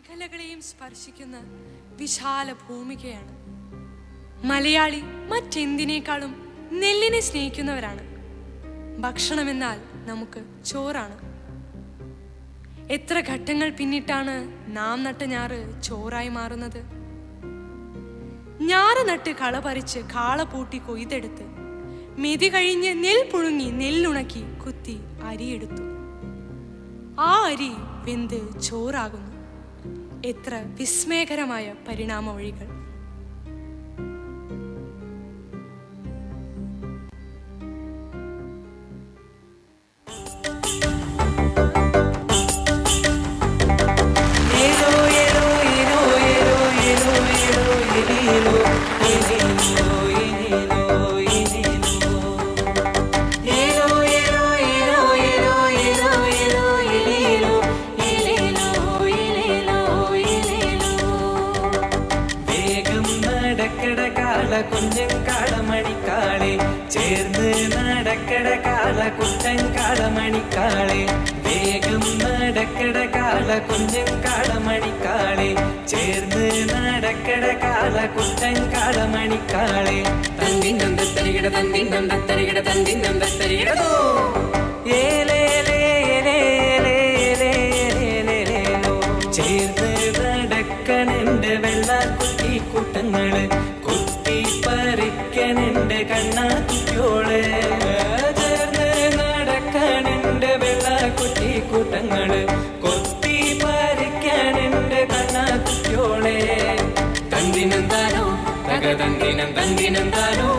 സകലകളെയും സ്പർശിക്കുന്ന വിശാല ഭൂമികയാണ്. മലയാളി മറ്റെന്തിനേക്കാളും നെല്ലിനെ സ്നേഹിക്കുന്നവരാണ്. ഭക്ഷണമെന്നാൽ നമുക്ക് ചോറാണ്. എത്ര ഘട്ടങ്ങൾ പിന്നിട്ടാണ് നാം നട്ട ഞാറ് ചോറായി മാറുന്നത്. ഞാറ് നട്ട് കള പറിച്ച് കാള പൂട്ടി കൊയ്തെടുത്ത് മെതി കഴിഞ്ഞ് നെൽ പുഴുങ്ങി നെല്ലുണക്കി കുത്തി അരിയെടുത്തു. ആ അരി വെന്ത് ചോറാകുന്നു. എത്ര വിസ്മയകരമായ പരിണാമ വഴികൾ! കുഞ്ഞൻ കാളമണിക്കാളെ ചേർന്ന് നടക്കട കാള കുട്ടൻ കാളമണിക്കാളെ വേഗം നടക്കട കാള കുഞ്ഞൻ കാളമണിക്കാളെ ചേർന്ന് നടക്കട കാള കുട്ടൻ കാളമണിക്കാളെ തന്തിന്നം തത്തരികിട തന്തിന്നം തത്തരികിട തന്തിന്നം തത്തരികിടതോ ഏലേലേലേലേലേലേലേലേലോ ചേർന്ന് നടക്കണന്റെ വെള്ളക്കുട്ടി കൂട്ടങ്ങള് പറിക്കണുണ്ട് കണ്ണാത്തിയോള് ചേർന്ന് നടക്കണുണ്ട് വെള്ളക്കുട്ടി കൂട്ടങ്ങള് കൊത്തി പറിക്കണുണ്ട് കണ്ണാത്തിയോളെ തന്തിനം താനോ തക തന്തിനം തന്തിനം താനോ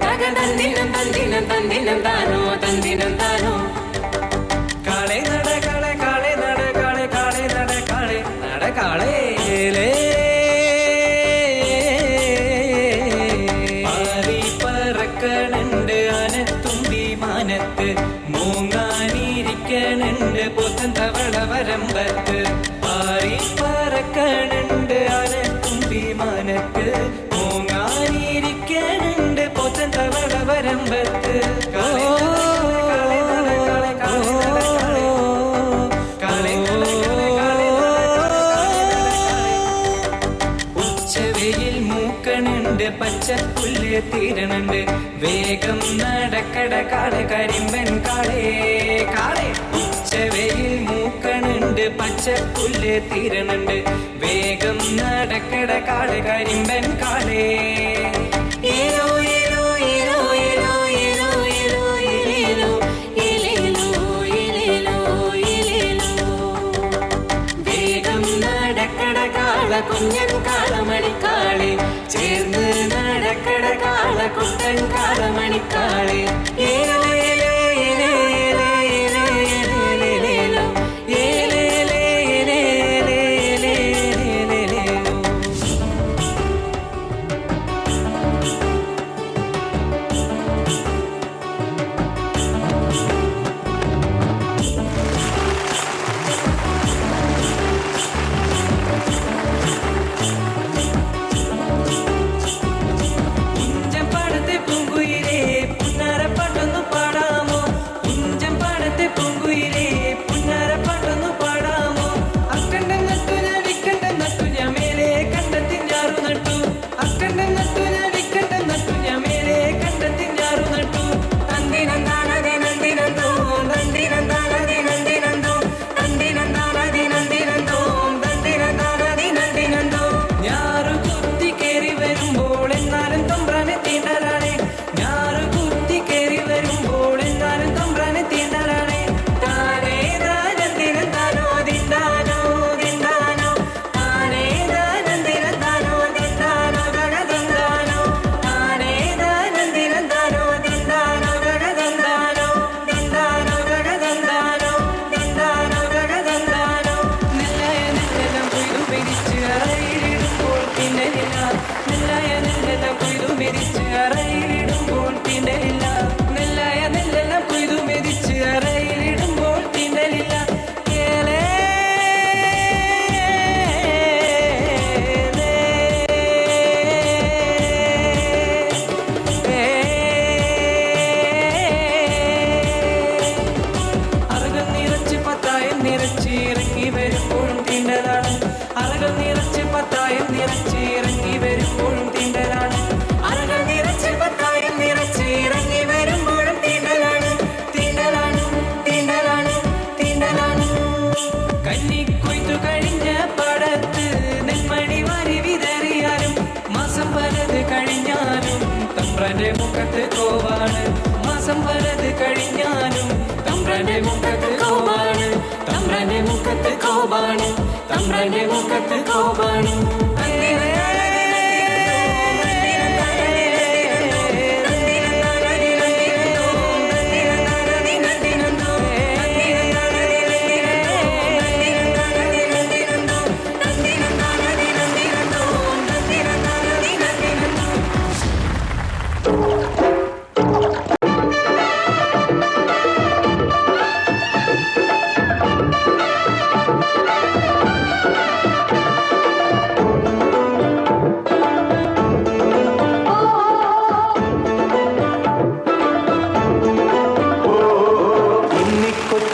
തക തന്തിനം തന്തിനം തന്തിനം താനോ തന്തിനം താനോ കാളെ നട കാളെ കാളെ നട കാളെ കാളെ നട കാളെ നട കാളേലേ ണ്ട് ആനത്തുമ്പി മാനത്ത് മൂങ്ങാനിരിക്കണുണ്ട് പൊത്തൻ തവള വരമ്പത്ത് പാറി പറക്കണുണ്ട് ആനത്തുമ്പി മാനത്ത് മൂങ്ങാനിരിക്കണുണ്ട് പൊത്തൻ തവള വരമ്പത്ത് ഉച്ചവെയിൽ മൂക്കണുണ്ട് പച്ചപ്പുല്ല് തീരണുണ്ട് വേഗം നടക്കട കാളെ കരിമ്പൻ കാളേ കാളെ ഉച്ചവെയിൽ മൂക്കണുണ്ട് പച്ചപ്പുല്ല് തീരണുണ്ട് വേഗം നടക്കട കാളെ കരിമ്പൻ കാളേ ഏലോ ഏലോ ഏലോ ഏലോ ഏലോ ഏലോ ഏലേലോ ഏലേലോ ഏലേലോ ഏലേലോ വേഗം നടക്കട കാള കുഞ്ഞൻ കാളമണിക്കാളെ ചേർന്ന് നടക്കട കാള കുട്ടൻ കാളമണിക്കാളെ ഏലോ ഏലോ ഏലോ ഏലോ ഏലോ ഏലേലേലേലോ ഏലേലേ ഏലേലേലേലേലേലേലോ നിറച്ച് പത്തായം നിറച്ച് ഇറങ്ങി വരുമ്പോഴും തീണ്ടതാണ് പത്തായം നിറച്ച് ഇറങ്ങി വരുമ്പോഴും തീണ്ടലാണ് അറകൾ നിറച്ച് പത്തായം നിറച്ച് ഇറങ്ങി വരുമ്പോഴും തീണ്ടലാണ് തീണ്ടലാണ് തീണ്ടലാണ് തീണ്ടലാണ് കന്നിക്കൊയ്ത്തു കഴിഞ്ഞ പടത്ത് നെന്മണി വാരി വിതറിയാലും മാസം പലത് കഴിഞ്ഞാലും തമ്പ്രന്റെ മുഖത്ത് കോവാണ് മാസം പലത് കഴിഞ്ഞാലും തമ്പ്രന്റെ മുഖത്ത് കോവാണ് തമ്പ്രന്റെ മുഖത്ത് കോവാണ് തമ്പ്രന്റെ മുഖത്ത് കോവാണ്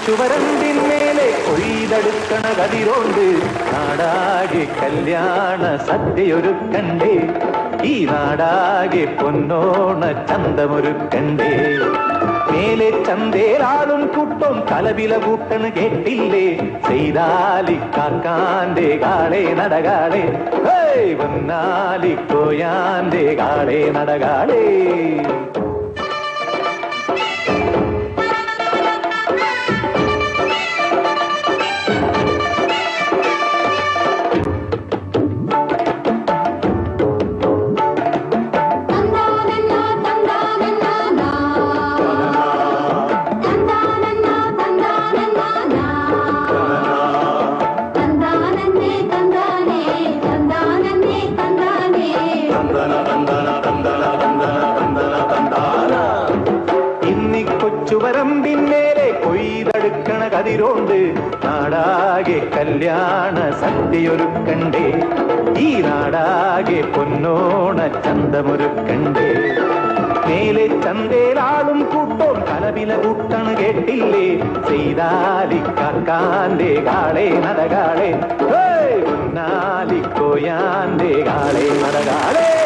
ചുവരമ്പിന്മേലെ കൊയ്തെടുക്കണ കതിരോണ്ട് നാടാകെ കല്യാണ സദ്യയൊരുക്കണ്ടേ ഈ നാടാകെ പൊന്നോണ ചന്തമൊരുക്കണ്ടേ മേലെ ചന്തേലാളും കൂട്ടം കലവില കൂട്ടണ് കേട്ടില്ലേ ചെയ്താലി കാക്കാന്റെ കാളെ നടകാളെ വന്നാലി കോയാന്റെ കാളെ നടകാളേ ചുവരമ്പിന്മേലെ കൊയ്തെടുക്കണ കതിരോണ്ട് നാടാകെ കല്യാണ സദ്യയൊരുക്കണ്ടേ ഈ നാടാകെ പൊന്നോണ ചന്തമൊരുക്കണ്ടേ മേലെ ചന്തേലാളും കൂട്ടോം കലവില കൂട്ടണ് കേട്ടില്ലേ ചെയ്താലി കാക്കാന്റെ കാളെ നടകാളെ ഒന്നാലി കോയാന്റെ കാളെ നടകാളേ